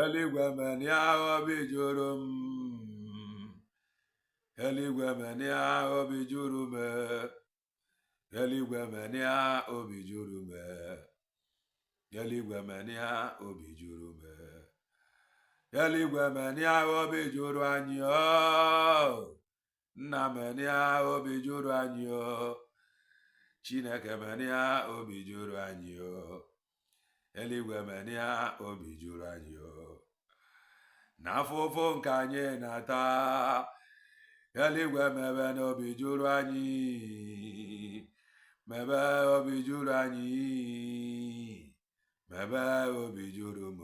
eluigwe menia obi juru m, eluigwe menia obi juru m, eluigwe menia obi juru m, eluigwe menia obi juru m, eluigwe menia obi juru anyị o, nna menia obi juru anyị o, Chineke menia obi juru anyị o, eluigwe menia obi juru anyị o, n'afụfụ nke anyị na-ata, eluigwe mebe n'obi juru anyị, mebe obi juru anyị, mebe obi juru m,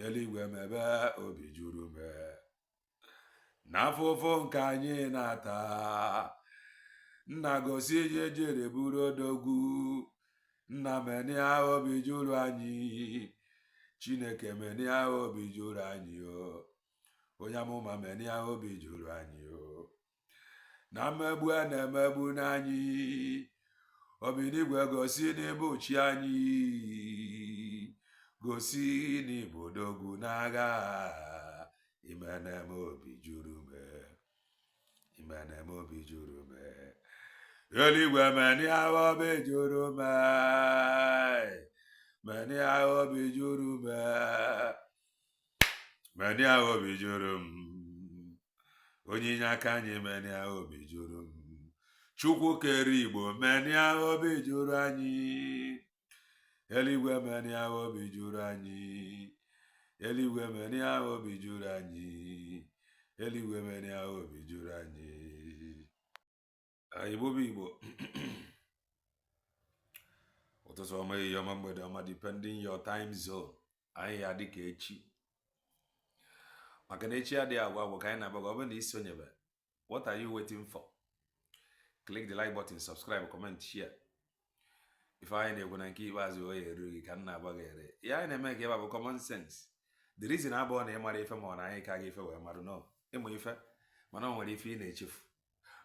eluigwe mebe obi juru m, n'afụfụ nke anyị na-ata, nna gosi ihe jere buru odogwu, nna menia obi juru anyị, Chineke menia obi juru anyị o, onye amụma menia obi juru anyị o, na mmegbu a na-emegbu n'anyị, obinigwe gosi n'ịbụ chi anyị, gosi n'ịbụ odogwu n'agha, imenem obi juru m, imenem obi juru m, eluigwe menia obi juru m, menia obi juru m, menia obi juru m, onye inye aka anyị menia obi juru m, Chukwu kere Igbo menia obi juru anyị, eluigwe menia obi juru anyị, eluigwe menia obi juru anyị, eluigwe menia obi juru anyị. Igbo bụ Igbo. Ụtụtụ ọma, ehihie ọma, mgbede ọma, depending your time zone. Anyị ya dịka echi, maka na echi adịghị agwa agwa ka anyị na-agbaga. Ọ bụrụ na isonyebe, what are you waiting for? Click the like button, subscribe, comment, share. Ife anyị na-egwu na nke ikpeazụ oye erughị ka m na-agbaga ere ya. Anyị na-eme ka ebe bụ common sense. The reason abụọ na ịmara ife ma ọ na anyị ka ga ife wee marụ no ịmụ ife, mana ọ nwere ife ị na-echefu.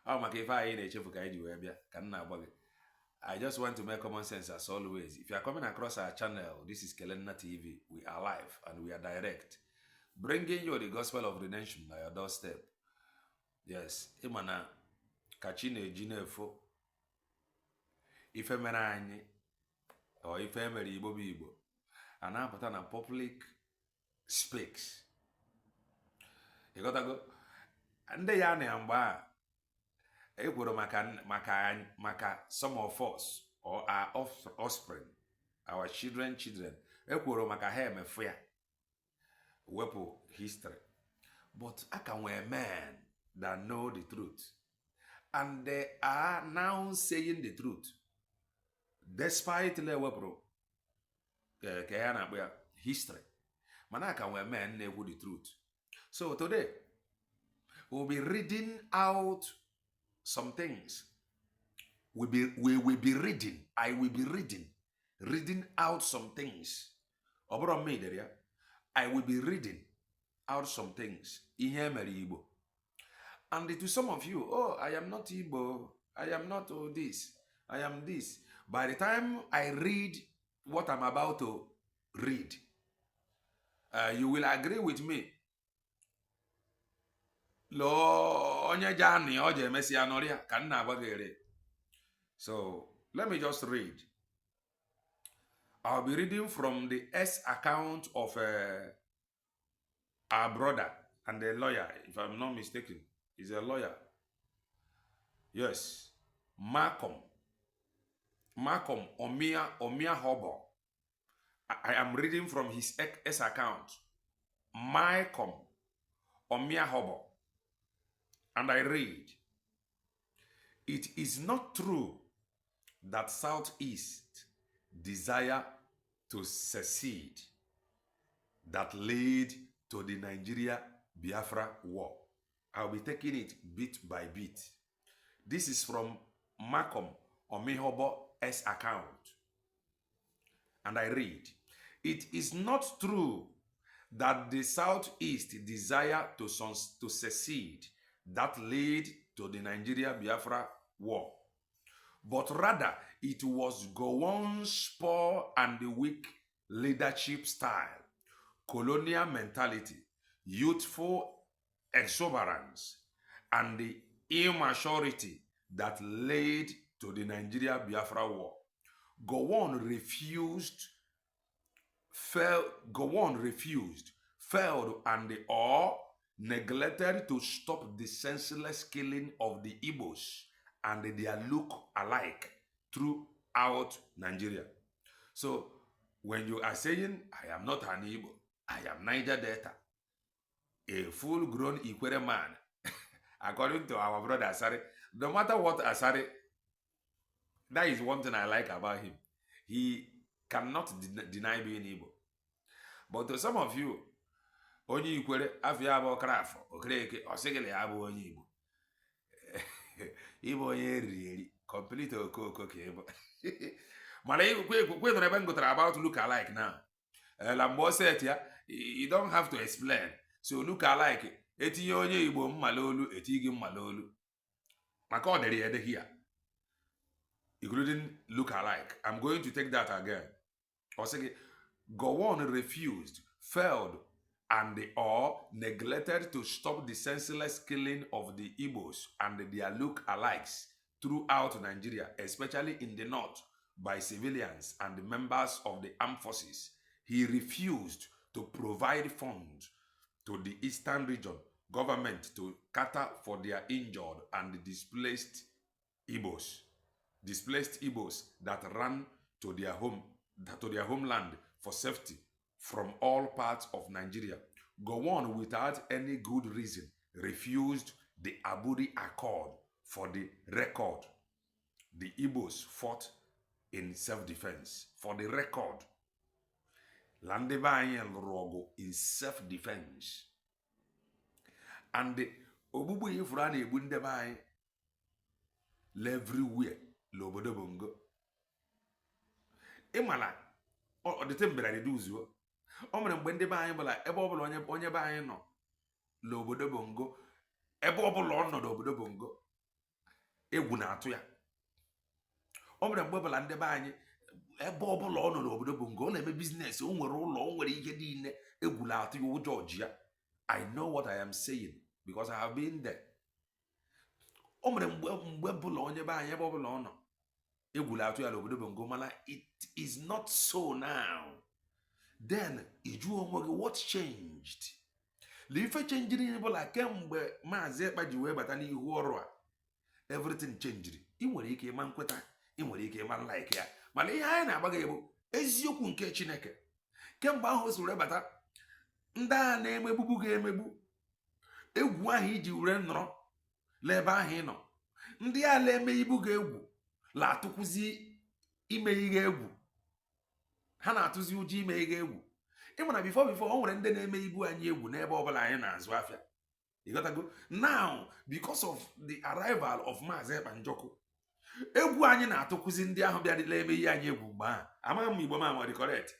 Ọ maka ife anyị na-echefu ka anyị ji wee bịa ka m na-agba gị. I just want to make common sense as always. If you are coming across our channel, this is Kelenna TV. We are live and we are direct, bringing you the gospel of redemption by your doorstep. Yes, ịmana ka chi na-eji na-efo ife mere anyị o ife mere Igbo bụ Igbo a na-apụta na public speaks. Ịghọtago? Ndị ya na mgbe a ekwuru maka some of us or our offspring, our children, ekwuru maka ha emefu ya wepụ history, but I can wear men that know the truth and they are now saying the truth despite le wepụrụ ka ya na-akpọ ya history, mana aka nwee men na-ekwu the truth. So today we'll be reading out some things. I will be reading out some things. I will be reading out some things. Ihe mere Igbo. And to some of you, oh, I am not Igbo, I am not this, I am this. By the time I read what I'm about to read, you will agree with me. So let me just read. I'll be reading from the S account of our brother and a lawyer, if I'm not mistaken. He's a lawyer. Yes. Malcomlm, Omirhobo. I am reading from his S account. Malcomlm, Omirhobo. And I read, it is not true that Southeast desire to secede that led to the Nigeria-Biafra War. I'll be taking it bit by bit. This is from Malcomlm Omirhobo's account. And I read, it is not true that the Southeast desire to secede that led to the Nigeria-Biafra War, but rather it was Gowon's poor and weak leadership style colonial mentality, youthful exuberance, and the immaturity that led to the Nigeria Biafra War. Gowon refused, failed, and or neglected to stop the senseless killing of the Igbos and their look-alike throughout Nigeria. So when you are saying, I am not an Igbo, I am Niger Delta, a full-grown Ikwere man, according to our brother Asari, no matter what Asari, that is one thing I like about him. He cannot deny being Igbo. But to some of you, onye Ikwere, afia abo krafo, okreke, osigele abo onye Igbo. Igbo onye eri, complete okoko ke Igbo. Mana kwe no ebe ngotara about look alike now. La mbo set ya, you don't have to explain. So look alike, etinye onye Igbo mmalolu, etigi mmalolu. Maka ọ dere ede here. Including look alike. I'm going to take that again. Osege, Gowon refused, failed, and or neglected to stop the senseless killing of the Igbos and their look-alikes throughout Nigeria, especially in the north, by civilians and members of the armed forces. He refused to provide funds to the eastern region government to cater for their injured and displaced Igbos that ran to their homeland for safety from all parts of Nigeria. Gowon, without any good reason, refused the Aburi Accord. For the record, the Igbos fought in self-defense. For the record, Landebanye Rogo in self-defense. And the Obubu Ifrani Bundebanye everywhere. Lobodo bongo. Imala o the tembera de duzo. O mere mgbe ndị be anyị bụla ebe ọ bụla onye be anyị nọ l'obodo bongo, ebe ọ bụla ọ nọ n'obodo bongo, egwu na-atụ ya. O mere mgbe bụla ndị be anyị ebe ọ bụla ọ nọ n'obodo bongo, ọ na-eme business, o nwere ụlọ, o nwere ihe niile, egwu na-atụ ya, ụjọ ọjị ya. I know what I am saying because I have been there. O mere mgbe bụla onye be anyị ebe ọ bụla ọ nọ, it is not so now. Then, what changed? Life changed in like everything changed. I nwere ike man kweta, I nwere ike man like ya. Mana ihe anyị na-agbaga ebo eziokwu nke Chineke. Kemgbe ahụ soro ebata, ndị a na-emegbu ga-emegbu. Egwu ahụ iji were nọrọ lebe ahụ ị nọ. Ndị a na-eme ibu ga-egwu. La atụkwụzi ime ihe egwu. Ha na-atụzi ụjọ ime ihe egwu. Ịmana before o nwere ndị na-eme ibu anyị egwu n'ebe ọbụla anyị na-azụ afịa. You got to go. Now, because of the arrival of Maazị Ekpa Njọkụ, egwu anyị na-atụkwụzi ndị ahụ bịadịla eme ihe anyị egwu mgbe a. Amaghị m Igbo ma dị correct.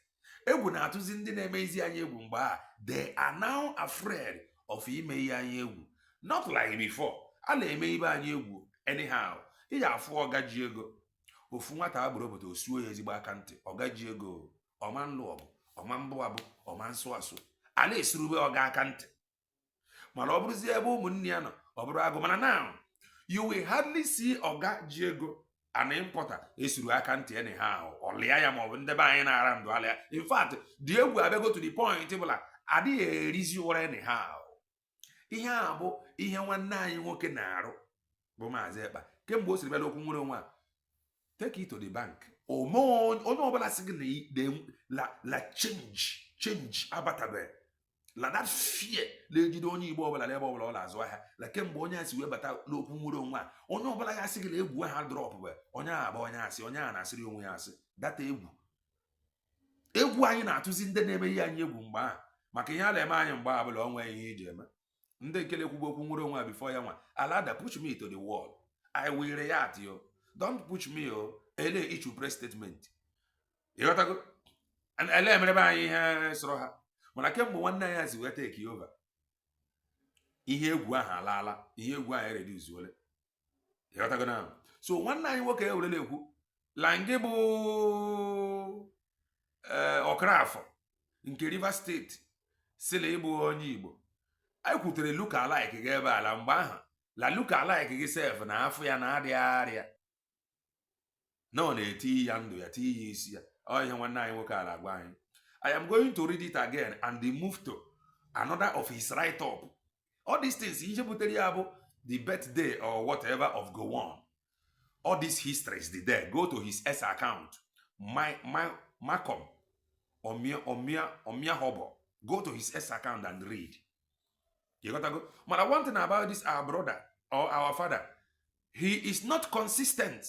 Egwu na-atụzi ndị na-eme ezi anyị egwu mgbe a. They are now afraid of ime ihe anyị egwu. Not like before. A na-eme ibe anyị egwu anyhow. Ị ga-afụ ọgaji ego. Ofu nwata agboro obodo osuo ya ezigbo aka ntị. Ọgaji ego, ọma nlụ ọgụ, ọma mbụ abụ, ọma nsụ asụ. A na-esurube ọga aka ntị. Mana ọ bụrụzie ebe ụmụnne ya nọ, ọ bụrụ agụ. Mana now, you will hardly see ọgaji ego an importer esuru aka ntị anyhow. Ọlịa ya maọbụ ndebe anyị na-ara ndụ alịa. In fact, dị egwu abego to the point bụla adịghị erizi ụra anyhow. Ihe a bụ ihe nwanne anyị nwoke na-arụ bụ Maazị Ekpa. Kemgbe o siri bịa okwu nwere onwe a, take it to the bank. Onye ọbụla sị gị na la change abatabe. La that fear na-ejide onye Igbo ọbụla n'ebe ọbụla ọ na-azụ ahịa. La kemgbe onye a si wee bata n'okwu nwere onwe a, onye ọbụla ya sị gị na egwu ha drop bụ onye a bụ onye asị, onye a na-asịrị onwe ya asị. Data egwu anyị na-atụzi ndị na-eme ihe anyị egwu mgbe a, maka ihe a na-eme anyị mgbe a bụla onwe ihe iji eme. Ndị nkele kwugbo okwu nwere onwe a before ya nwa, Alada, push me to the wall. I will react, yo. Don't push me, yo. Ele issue press statement. You got to go. And ele emrebe anyị ihe soro ha. Mana kemgbe nwanne ya si wee take over. Ihe egwu ahụ alaala. Ihe egwu ahụ reduce wele. You got to go now. So nwanne anyị nwoke ewere ekwu la nge bụ Okrafọ nke Rivers State sila ịbụ onye Igbo anyị kwutere look-alike gị ebe ala mgbe ahụ la look-alike gị sef na afọ ya na-adịghị arịa na ọ na-eti ya ndụ ya tii ya isi ya ọ ihe nwanne anyị nwoke ala agwa anyị. I am going to read it again and move to another of his write-up. All these things ihe butere ya bụ the birthday or whatever of Gowon. All these histories dị there. Go to his S account. Malcomlm Omirhobo. Go to his S account and read. You gotta go. But one thing about this our brother or our father, he is not consistent.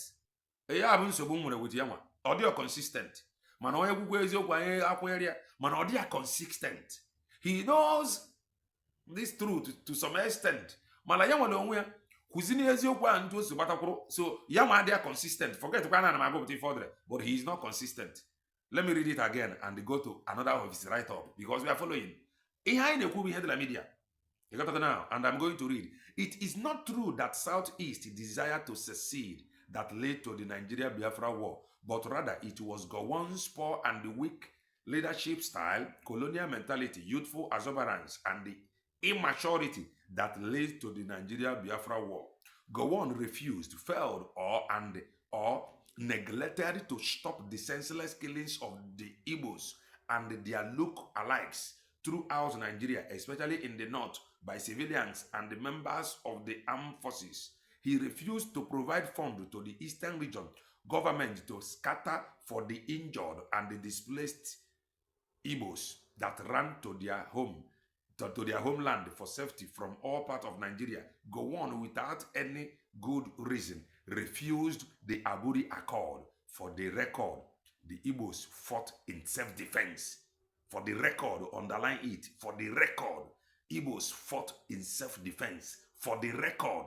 Ya bụ nsogbu nwere with ya nwa. Ọ dịghị consistent. Mana onye gwugwu eziokwu anyị akwanyere ya mana ọ dịghị consistent. He knows this truth to some extent. Mana ya nwere onwe ya kụzini eziokwu a ntụ o si gbatakwuru. So ya ma adịghị consistent. Forget kwa na m agụpụta further, but he is not consistent. Let me read it again and go to another of his write-up because we are following. Ihe anyị na-ekwu bụ ihe dị na media. You got to now, and I'm going to read. It is not true that Southeast desired to secede that led to the Nigeria Biafra War, but rather it was Gowon's poor and weak leadership style, colonial mentality, youthful exuberance, and the immaturity that led to the Nigeria Biafra War. Gowon refused, failed, or neglected to stop the senseless killings of the Igbos and their look-alikes throughout Nigeria, especially in the north, by civilians and the members of the armed forces. He refused to provide funds to the eastern region government to scatter for the injured and the displaced Igbos that ran to their home, to their homeland for safety from all parts of Nigeria. Gowon, without any good reason, refused the Aburi Accord. For the record, the Igbos fought in self-defense. For the record, underline it. For the record, Igbos fought in self-defense. For the record,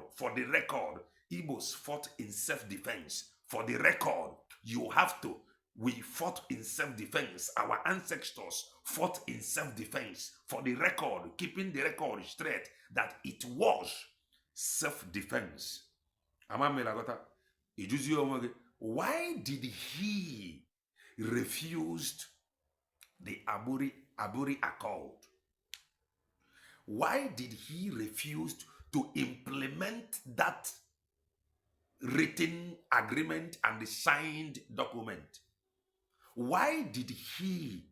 Igbos fought in self-defense. For the record, you have to. We fought in self-defense. Our ancestors fought in self-defense. For the record, keeping the record straight that it was self-defense. Why did he refuse the Aburi Accord? Why did he refuse to implement that written agreement and the signed document? Why did he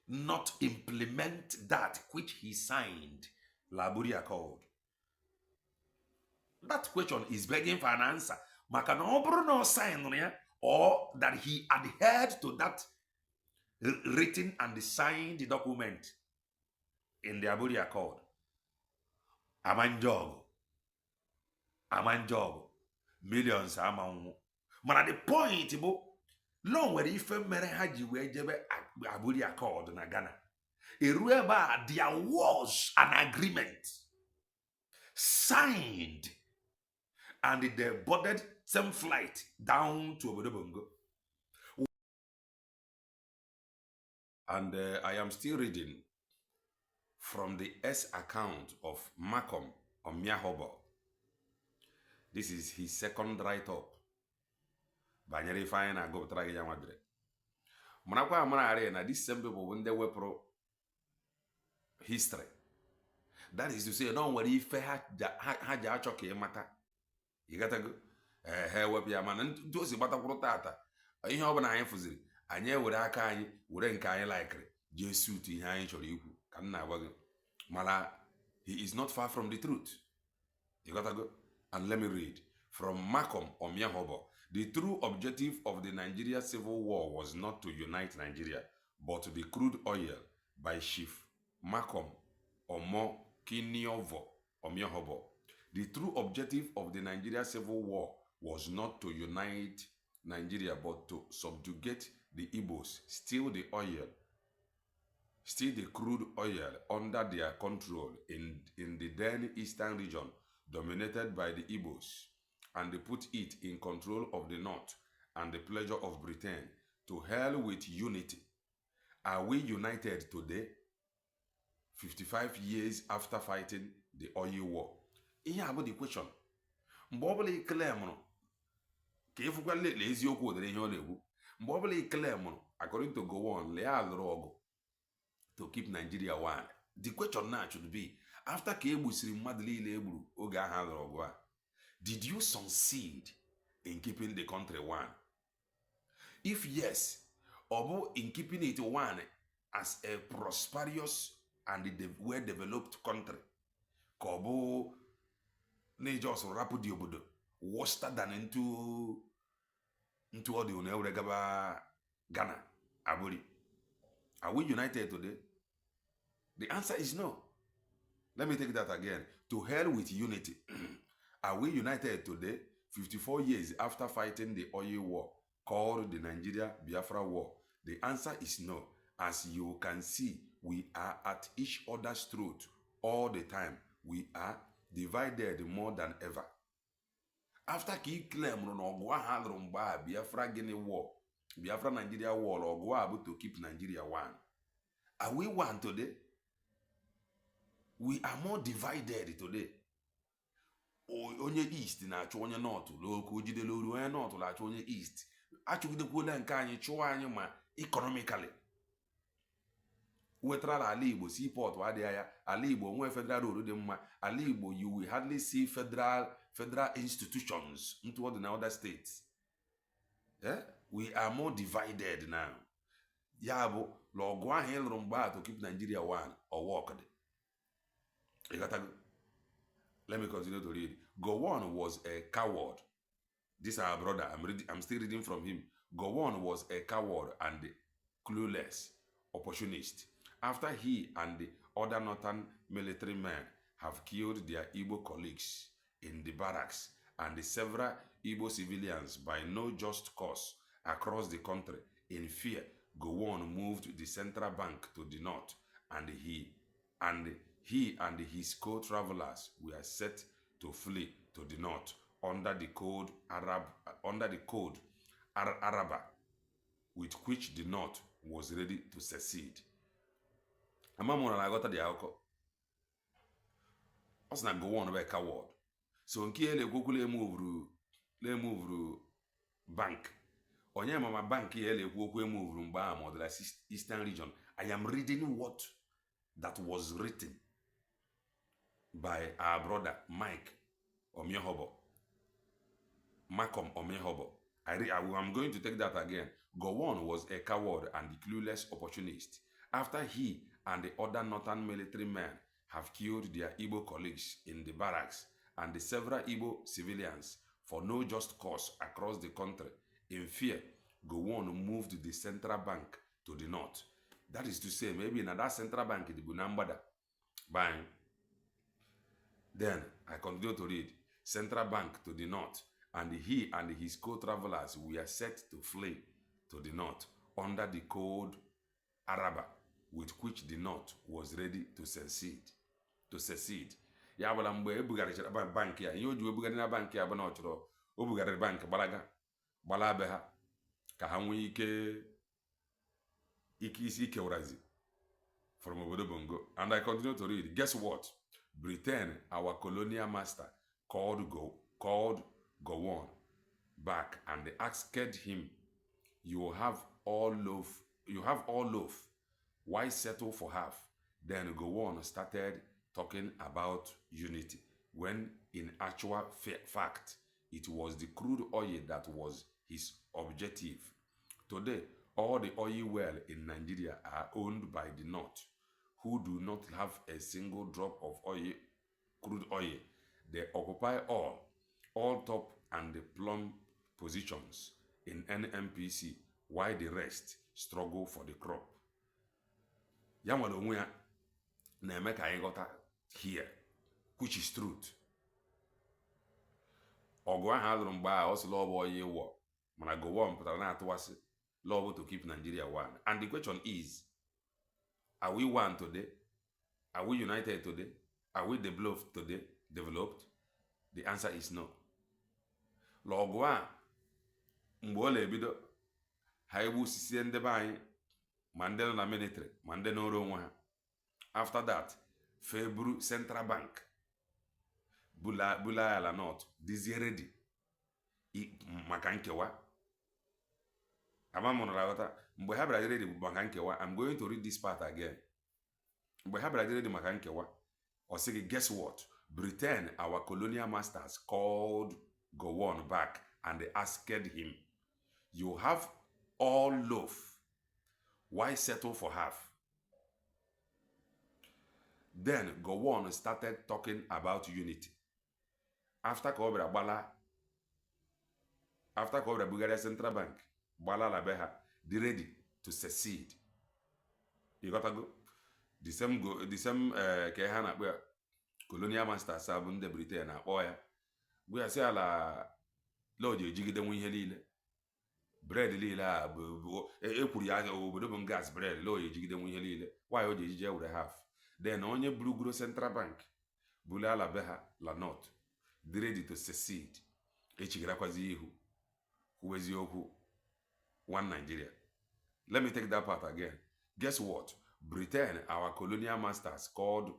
not implement that which he signed, the Aburi Accord? That question is begging for an answer. Maka na ọ bụrụ na ọ sign ya, or that he adhered to that written and signed document in the Aburi Accord. Amanjogo. Millions amanwu. Mana the point bụ long where ife mere ha ji wee jebe Aburi Accord na Ghana. Eru ebe a, there was an agreement signed and they boarded same flight down to Obodo Bongo. And I am still reading from the S account of Malcomlm Omirhobo. This is his second write-up. Banyere fine na go try ya madre. Munakwa amara na this same people when they were pro history. That is to say, no worry if ha ja choke mata. You got to go. Web ya man ntosi gbatakwuru tata. Ihe ọ bụla anyị fụziri, anyị were aka anyị were nke anyị laikiri Jesu tu ihe anyị chọrọ ikwu ka nna agwa gị. Mala, he is not far from the truth. You got to go. And let me read from Malcomlm Omirhobo. The true objective of the Nigeria Civil War was not to unite Nigeria, but the crude oil by Chief Malcomlm Omirhobo. The true objective of the Nigeria Civil War was not to unite Nigeria, but to subjugate the Igbos, steal the crude oil under their control in the then eastern region dominated by the Igbos, and they put it in control of the north and the pleasure of Britain. To hell with unity. Are we united today, 55 years after fighting the oil war? Ihe abụ the question. Mgbe ọbụla ikele mụrụ ka ịfụkwa lele eziokwu ụdịrị ihe ọ na-ekwu. Mgbe ọbụla ikele mụrụ, according to Gowon, lee alụrụ ọgụ to keep Nigeria one. The question now should be, after ka egbusiri mmadụ niile egburu oge ahụ alụrụ ọgụ a, did you succeed in keeping the country one? If yes, or in keeping it one as a prosperous and well-developed country, ka ọ bụ na-just rapụ the obodo worse than into all the Unewre Gaba Ghana, Aburi. Are we united today? The answer is no. Let me take that again. To hell with unity. Are we united today, 54 years after fighting the oil war called the Nigeria Biafra War? The answer is no. As you can see, we are at each other's throat all the time. We are divided more than ever. After he claimed Biafra Guinea War, Biafra Nigeria War, or to keep Nigeria one. Are we one today? We are more divided today. Onye East na-achụ onye North, loko jide loru onye North na-achụ onye East. Achụgidekwala nke anyị chụọ anyị ma economically. Wetara ala Igbo seaport adịghị ya, ala Igbo nwe federal road dị mma, ala Igbo you will hardly see federal institutions into other states. We are more divided now. Ya bụ lọgụ ahụ ịlụrụ mgbe to keep Nigeria one or worked. Let me continue to read. Gowon was a coward. This is our brother. I'm still reading from him. Gowon was a coward and clueless opportunist. After he and the other northern military men have killed their Igbo colleagues in the barracks and the several Igbo civilians by no just cause across the country, in fear, Gowon moved the central bank to the north, and he and his co-travelers were set to flee to the north under the code Araba, with which the north was ready to secede. Amamona na agota the alcohol. What's not go on about coward? So in Kiele Google le move bank. Onye mama bank here le move Mbam or the eastern region. I am reading what that was written by our brother Mike Omirhobo. Malcomlm Omirhobo. I'm going to take that again. Gowon was a coward and a clueless opportunist. After he and the other northern military men have killed their Igbo colleagues in the barracks and the several Igbo civilians for no just cause across the country, in fear, Gowon moved the central bank to the north. That is to say, maybe in that central bank in the Bunambada. Bang. Then I continue to read. Central bank to the north, and he and his co-travelers were set to flee to the north under the code Araba, with which the north was ready to secede. Ya bụla mgbe ebugharịchara bank ya, ihe o ji ebugharị na bank ya bụ na ọ chọrọ o bugharịrị bank gbala be ha ka ha nwee isi ikewarazi from obodo Bongo. And I continue to read. Guess what? Britain, our colonial master, called Gowon back and asked him, you have all loaf. Why settle for half? Then Gowon started talking about unity, when in actual fact, it was the crude oil that was his objective. Today, all the oil wells in Nigeria are owned by the North, who do not have a single drop of crude oil. They occupy all top and the plumb positions in NNPC, while the rest struggle for the crop. Ya nwere onwe ya na-eme ka anyị ghọta here, which is truth. Ọgụ ahụ alụrụ mgbe ahụ ọ sị lọọ bụ oil war, mana Gowon pụtara na-atụwasị law to keep Nigeria one. And the question is, are we one today? Are we united today? Are we developed today? The answer is no. Lọgụ a mgbe ọ na-ebido ha egbu osisi ndị be anyị ma ndị nọ na military ma ndị n'ọrụ onwe ha. After that, February Central Bank bula ala North dizie ready maka nkewa. Amamụnara ghọta mgbe ha bịara ready maka nkewa. I'm going to read this part again. mgbe ha bịara dịrị dị maka nkewa, ọ sị gị, guess what? Britain, our colonial masters, called Gowon back and asked him, you have all loaf, why settle for half? Then Gowon started talking about unity. After ka ọ bịara Bulgaria Central Bank gbala ala be ha, dị ready to secede. You got to go. The same ka ha na-akpọ ya colonial masters bụ ndị Britain na-akpọ ya, bụ ya si ala lọji ejigide nwe ihe niile, bread niile a ekwuru ya obodo bụ gas bread, lọji ejigide nwe ihe niile, why o ji ejije were half. Then onye burugoro Central Bank bulu ala be ha la north, dị ready to secede, echigarakwazi ihu kwuo eziokwu, one Nigeria. Let me take that part again. Guess what? Britain, our colonial masters, called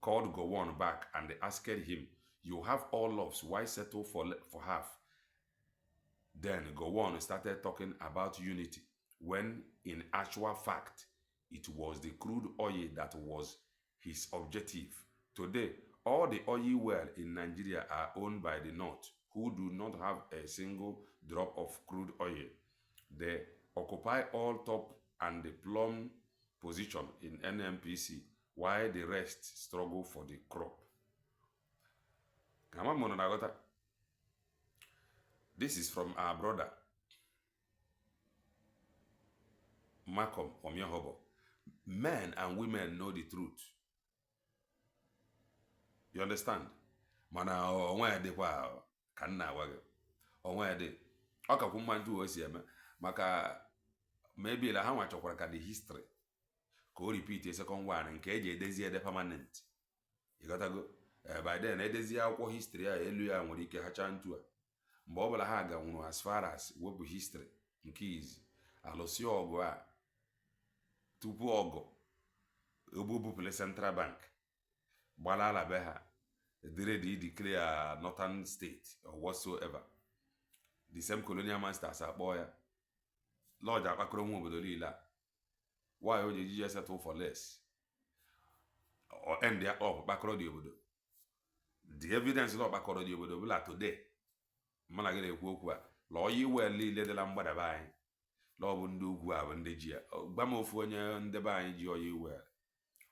Gowon back and asked him, you have all loaves, why settle for half? Then Gowon started talking about unity, when in actual fact, it was the crude oil that was his objective. Today, all the oil wells in Nigeria are owned by the North, who do not have a single drop of crude oil. They occupy all top and the plum position in NNPC, while the rest struggle for the crop. This is from our brother, Malcomlm Omirhobo. Men and women know the truth. You understand? Mana onwe dịkwa ka nna wage. Onwe dị. Ọ kakwu mma ntu o si eme maka maybe la ha nwa chọkwara ka the history ka o repeat a second one nke eji edezi ede permanent. You gotta go. By then edezi akwụkwọ history a elu ya nwere ike hacha ntu a. Mgbe ọ bụla ha ganwuru as far as wepụ history nke izi alụsị ọgụ a tupu ọgụ ogbubupụle Central Bank gbala ala be ha ready declare northern state or whatsoever. The same colonial masters akpọ ya lọja akpakọrọ nwa obodo niile a, why o ji settle for less or end ya up kpakọrọ dị obodo. The evidence na ọkpakọrọ dị obodo bụla today mana gị na-ekwu okwu a lọọ yi wel niile dịla mgbadaba anyị lọọ bụ ndị ugwu a bụ ndị ji ya gba m ofu onye ndebe anyị ji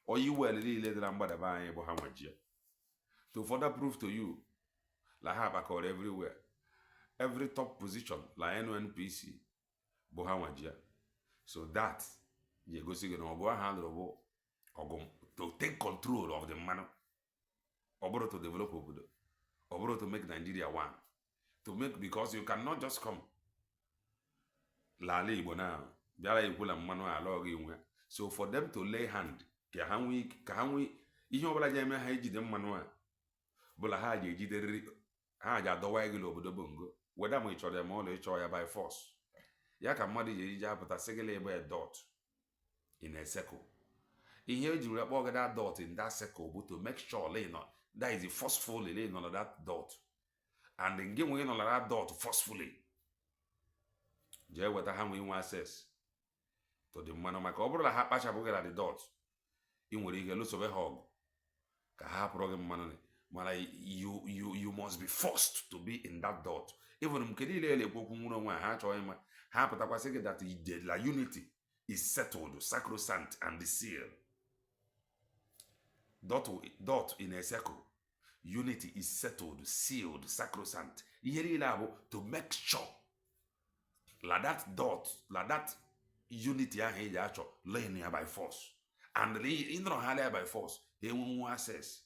oyi wel niile dịla mgbadaba anyị bụ ha nwe ji ya. To further prove to you la ha akpakọrọ everywhere, every top position la NNPC bụ ha nwe ji ya. So that ji egosi gị na ọgụ ahụ alụrụ bụ ọgụ to take control of the mmanụ, ọ bụrụ to develop obodo, ọ bụrụ to make Nigeria one. To make, because you cannot just come lala Igbo na bịara ekwula mmanụ ala ọgụ inwe. So for them to lay hand ka ha nwee ihe ọbụla ji eme ha ejide mmanụ a bụla ha ji ejiderịrị, ha ji adọwa gị n'obodo bongo, weda ma ị chọrọ ya ma ọla ịchọ ya by force. Ya ka mmadụ ji ejije apụta sịgịla ebe a dot in a circle. Ihe eji were kpọọ gị that dot in that circle bụ to make sure that is the forceful nọ that dot. And then gị nwee nọ na that dot forcefully jee weta ha nwee nwe access to the mmanụ, maka ọ bụrụ na ha kpachapụghị na the dot, ị nwere ike lụsobe ha ọgụ ka ha hapụrụ gị mmanụ. Mana you must be forced to be in that dot. Even nke niile ele-ekwu okwu nwere onwe ha chọọ ịma, ha pụtakwasị gị that the unity is settled, sacrosanct and sealed. Dot in a circle. Unity is settled, sealed, sacrosanct. Ihe niile abụ to make sure la that dot, la that unity ahụ eji achọ laying ya by force. And ịnọrọ ha ya by force, ha enwenwu access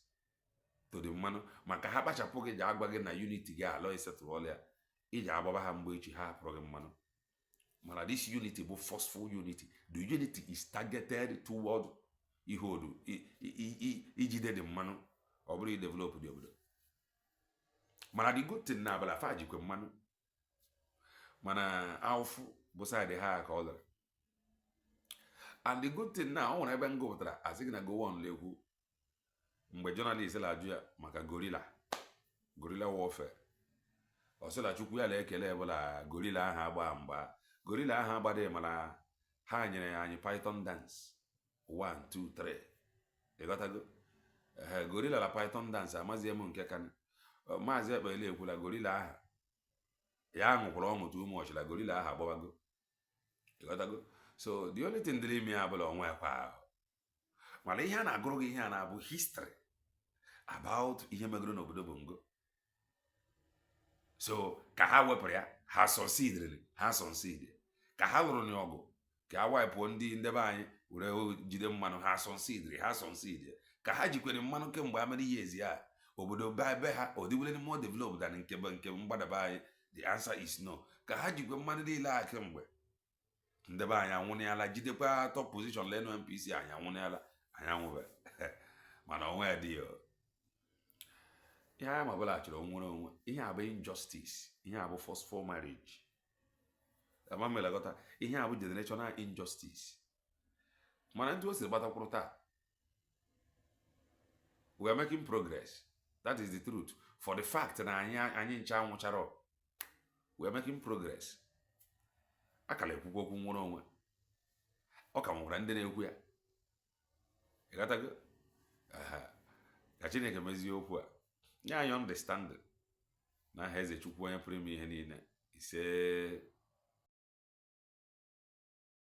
to the mmanụ, maka ha kpachapụ gị ji agwa gị na unity gị alọ isetụrụ ọlịa iji agbaba ha mgbe echi ha hapụrụ gị mmanụ. Mana this unity bụ forceful unity. The unity is targeted toward ihodu ijide the mmanụ, ọ bụrụ idevelop the obodo. Mana the good thing na abala fa jikwe mmanụ, mana awụfụ bụ side ha ka ọ dara. And the good thing na ọ nwere ebe ngụpụtara asị gị na Gowon lekwu mgbe journalist la-ajụ ya maka gorilla warfare. Ọ sị na Chukwu ya na-ekele ebola gorilla ahụ agba mgba. Gorilla ahụ agbadị mana ha nyere anyị python dance. 1 2 3 ịghọtago gorilla la python dance amazie m nke kan maazị Ekpele ekwula gorilla aha ya ṅụkwara ọṅụ too much la gorilla aha agbabago ịghọtago so the only thing dịrị ime ya bụla onwe kwa ahụ mana ihe a na-agụrụ gị ihe a na-abụ history about ihe megoro n'obodo Bongo so ka ha wepụrụ ya ha succeed ka ha lụrụ n'ọgụ ka a waipụọ ndị ndebe anyị were jide mmanụ ha succeed ka ha jikwere mmanụ kemgbe amere ihe ezi ya obodo be ha ọdịwere more developed than nke mgbadaba anyị the answer is no ka ha jikwe mmanụ niile a kemgbe ndebe anyị anwụnịala jidekwa top position lenu NPC anyị anwụnịala anyị anwụbe mana onwe dị ihe anyị mabụla chọrọ nwere onwe ihe a bụ injustice ihe a bụ forceful marriage amamelagota ihe a bụ generational injustice mana ndị o siri gbatakwuru taa we are making progress. That is the truth. For the fact na anyị ncha anwụchara we are making progress. Akala ekwukwu okwu nwere onwe ọ ka nwere ndị na-ekwu ya ịghọtago ka Chineke mezie okwu a nye anyị understanding na ha eze Chukwu onye pụrụ ime ihe niile ise